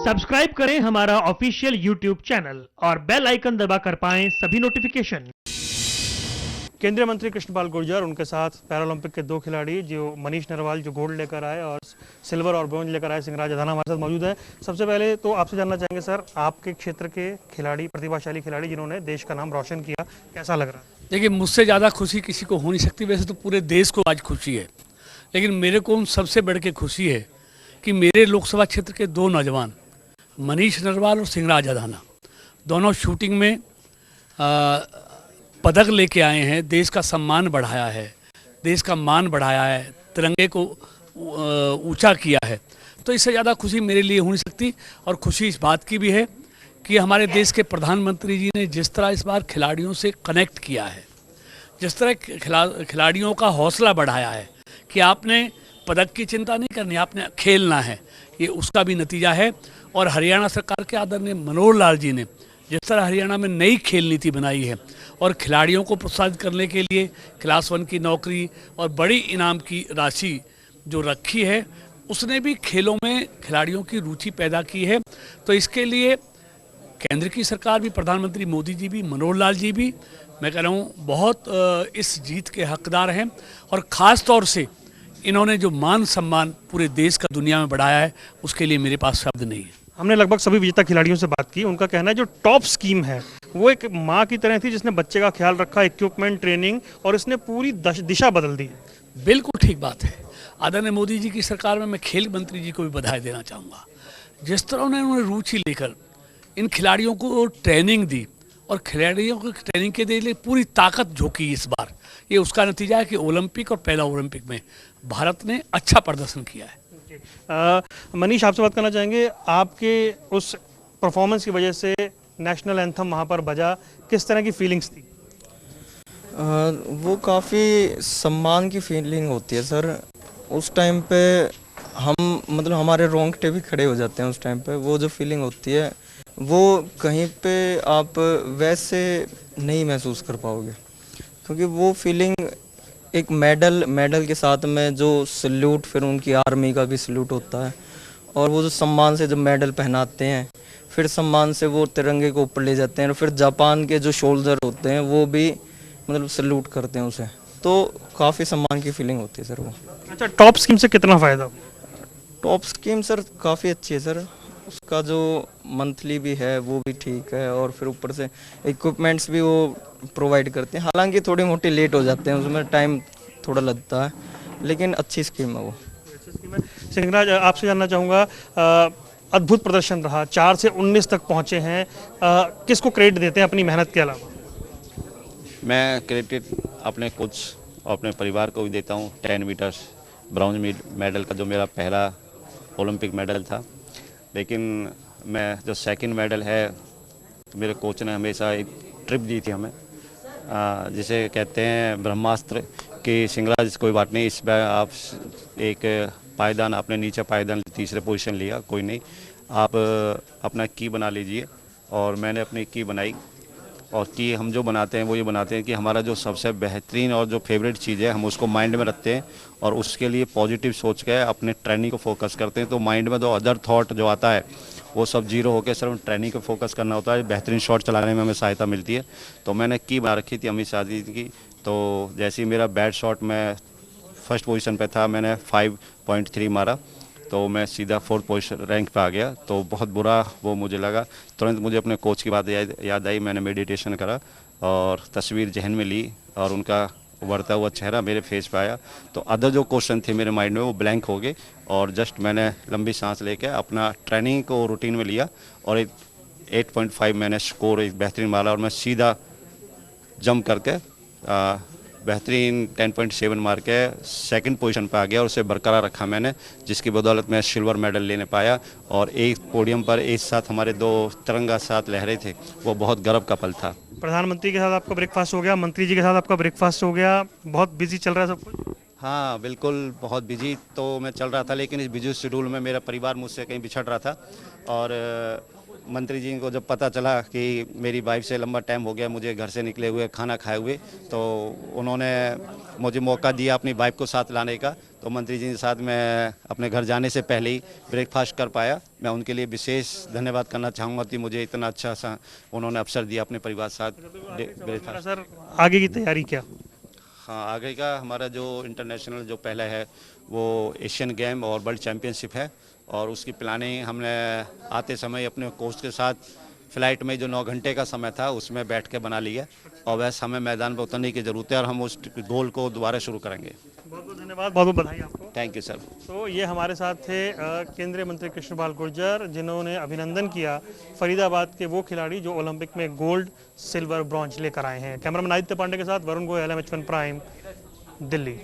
Subscribe करें हमारा official YouTube channel और बेल आइकन दबाकर पाएं सभी नोटिफिकेशन। केंद्रीय मंत्री कृष्णपाल गुर्जर, उनके साथ पैरालंपिक के दो खिलाड़ी जो मनीष नरवाल जो गोल्ड लेकर आए और सिल्वर और ब्रॉन्ज लेकर आए, सिंगराज अधाना हमारे साथ मौजूद है। सबसे पहले तो आपसे जानना चाहेंगे सर, आपके क्षेत्र के खिलाड़ी, प्रतिभाशाली खिलाड़ी जिन्होंने देश का नाम रोशन किया, कैसा लग रहा है? देखिए, मुझसे ज़्यादा खुशी किसी को हो नहीं सकती। वैसे तो पूरे देश को आज खुशी है, लेकिन मेरे को सबसे बढ़ के खुशी है कि मेरे लोकसभा क्षेत्र के दो नौजवान मनीष नरवाल और सिंगराज अधाना दोनों शूटिंग में पदक लेके आए हैं, देश का सम्मान बढ़ाया है, देश का मान बढ़ाया है, तिरंगे को ऊंचा किया है। तो इससे ज़्यादा खुशी मेरे लिए हो नहीं सकती। और खुशी इस बात की भी है कि हमारे देश के प्रधानमंत्री जी ने जिस तरह इस बार खिलाड़ियों से कनेक्ट किया है, जिस तरह खिलाड़ियों का हौसला बढ़ाया है कि आपने पदक की चिंता नहीं करनी, आपने खेलना है, ये उसका भी नतीजा है। और हरियाणा सरकार के आदरणीय मनोहर लाल जी ने जिस तरह हरियाणा में नई खेल नीति बनाई है और खिलाड़ियों को प्रोत्साहित करने के लिए क्लास 1 की नौकरी और बड़ी इनाम की राशि जो रखी है, उसने भी खेलों में खिलाड़ियों की रुचि पैदा की है। तो इसके लिए केंद्र की सरकार भी, प्रधानमंत्री मोदी जी भी, मनोहर लाल जी भी, मैं कह रहा हूँ, बहुत इस जीत के हकदार हैं। और ख़ास तौर से इन्होंने जो मान सम्मान पूरे देश का दुनिया में बढ़ाया है, उसके लिए मेरे पास शब्द नहीं है। हमने लगभग सभी विजेता खिलाड़ियों से बात की, उनका कहना है जो टॉप स्कीम है वो एक माँ की तरह थी जिसने बच्चे का ख्याल रखा, इक्विपमेंट, ट्रेनिंग, और इसने पूरी दिशा बदल दी। बिल्कुल ठीक बात है। आदरणीय मोदी जी की सरकार में मैं खेल मंत्री जी को भी बधाई देना चाहूँगा। जिस तरह उन्होंने रुचि लेकर इन खिलाड़ियों को ट्रेनिंग दी और खिलाड़ियों को ट्रेनिंग के लिए पूरी ताकत झोंकी इस बार, ये उसका नतीजा है कि ओलंपिक और पैरा ओलंपिक में भारत ने अच्छा प्रदर्शन किया है। मनीष, आपसे बात करना चाहेंगे, आपके उस परफॉर्मेंस की वजह से नेशनल एंथम वहाँ पर बजा, किस तरह की फीलिंग्स थी? वो काफ़ी सम्मान की फीलिंग होती है सर। उस टाइम पे हम मतलब हमारे रोंगटे भी खड़े हो जाते हैं उस टाइम पे। वो जो फीलिंग होती है वो कहीं पे आप वैसे नहीं महसूस कर पाओगे, क्योंकि वो फीलिंग एक मेडल के साथ में जो सल्यूट, फिर उनकी आर्मी का भी सल्यूट होता है, और वो जो सम्मान से जब मेडल पहनाते हैं, फिर सम्मान से वो तिरंगे को ऊपर ले जाते हैं, और फिर जापान के जो शोल्डर होते हैं वो भी मतलब सल्यूट करते हैं उसे। तो काफ़ी सम्मान की फीलिंग होती है सर वो। अच्छा, टॉप स्कीम से कितना फ़ायदा? टॉप स्कीम सर काफ़ी अच्छी है सर। उसका जो मंथली भी है वो भी ठीक है, और फिर ऊपर से इक्विपमेंट्स भी वो प्रोवाइड करते हैं। हालांकि थोड़ी मोटी लेट हो जाते हैं, उसमें टाइम थोड़ा लगता है, लेकिन अच्छी स्कीम है वो। सिंगराज, आपसे जानना चाहूँगा, अद्भुत प्रदर्शन रहा, 4 से 19 तक पहुँचे हैं, किसको क्रेडिट देते हैं अपनी मेहनत के अलावा? मैं क्रेडिट अपने कोच और अपने परिवार को भी देता हूँ। 10 मीटर्स ब्रॉन्ज मेडल का जो मेरा पहला ओलंपिक मेडल था, लेकिन मैं जो सेकंड मेडल है, तो मेरे कोच ने हमेशा एक ट्रिप दी थी हमें, जिसे कहते हैं ब्रह्मास्त्र, कि सिंगराज कोई बात नहीं, इस बार आप एक पायदान, आपने नीचे पायदान तीसरे पोजीशन लिया, कोई नहीं, आप अपना की बना लीजिए। और मैंने अपनी की बनाई, और की हम जो बनाते हैं वो ये बनाते हैं कि हमारा जो सबसे बेहतरीन और जो फेवरेट चीज़ है हम उसको माइंड में रखते हैं, और उसके लिए पॉजिटिव सोच के अपने ट्रेनिंग को फोकस करते हैं। तो माइंड में जो अदर थॉट जो आता है वो सब जीरो होकर सिर्फ ट्रेनिंग को फोकस करना होता है। बेहतरीन शॉट चलाने में हमें सहायता मिलती है। तो मैंने की बना रखी थी अमित शाह जी की। तो जैसे ही मेरा बैट शॉट, मैं फर्स्ट पोजीशन पे था, मैंने 5.3 मारा, तो मैं सीधा 4th पोजीशन रैंक पे आ गया। तो बहुत बुरा वो मुझे लगा। तुरंत मुझे अपने कोच की बात याद आई, मैंने मेडिटेशन करा और तस्वीर जहन में ली, और उनका उभरता हुआ चेहरा मेरे फेस पे आया। तो अदर जो क्वेश्चन थे मेरे माइंड में वो ब्लैंक हो गए, और जस्ट मैंने लंबी सांस लेके अपना ट्रेनिंग को रूटीन में लिया, और एक 8.5 मैंने स्कोर एक बेहतरीन मारा, और मैं सीधा जंप करके बेहतरीन 10.7 मार के सेकंड पोजीशन पे आ गया, और उसे बरकरार रखा मैंने, जिसकी बदौलत मैं सिल्वर मेडल लेने पाया। और एक पोडियम पर एक साथ हमारे दो तिरंगा साथ लहरे थे, वो बहुत गर्व का पल था। प्रधानमंत्री के साथ आपका ब्रेकफास्ट हो गया, मंत्री जी के साथ आपका ब्रेकफास्ट हो गया, बहुत बिजी चल रहा है सब कुछ? हाँ बिल्कुल, बहुत बिजी तो मैं चल रहा था, लेकिन इस बिजी शेड्यूल में मेरा परिवार मुझसे कहीं बिछड़ रहा था। और मंत्री जी को जब पता चला कि मेरी वाइफ से लंबा टाइम हो गया मुझे घर से निकले हुए, खाना खाए हुए, तो उन्होंने मुझे मौका दिया अपनी वाइफ को साथ लाने का। तो मंत्री जी के साथ मैं अपने घर जाने से पहले ही ब्रेकफास्ट कर पाया। मैं उनके लिए विशेष धन्यवाद करना चाहूँगा कि मुझे इतना अच्छा सा उन्होंने अवसर दिया अपने परिवार के साथ ब्रेकफास्ट। सर आगे की तैयारी क्या? हाँ, आगे का हमारा जो इंटरनेशनल जो पहला है वो एशियन गेम और वर्ल्ड चैम्पियनशिप है, और उसकी प्लानिंग हमने आते समय अपने कोच के साथ फ्लाइट में जो 9 घंटे का समय था उसमें बैठ के बना लिया, और वैसे हमें मैदान पर उतरने की ज़रूरत है और हम उस गोल को दोबारा शुरू करेंगे। बहुत बहुत धन्यवाद, बहुत बहुत बधाई आपको। Thank you sir. तो ये हमारे साथ थे केंद्रीय मंत्री कृष्णपाल गुर्जर, जिन्होंने अभिनंदन किया फरीदाबाद के वो खिलाड़ी जो ओलंपिक में गोल्ड, सिल्वर, ब्रॉन्ज लेकर आए हैं। कैमरामैन आदित्य पांडे के साथ Varun Goyal, M H one prime, Delhi.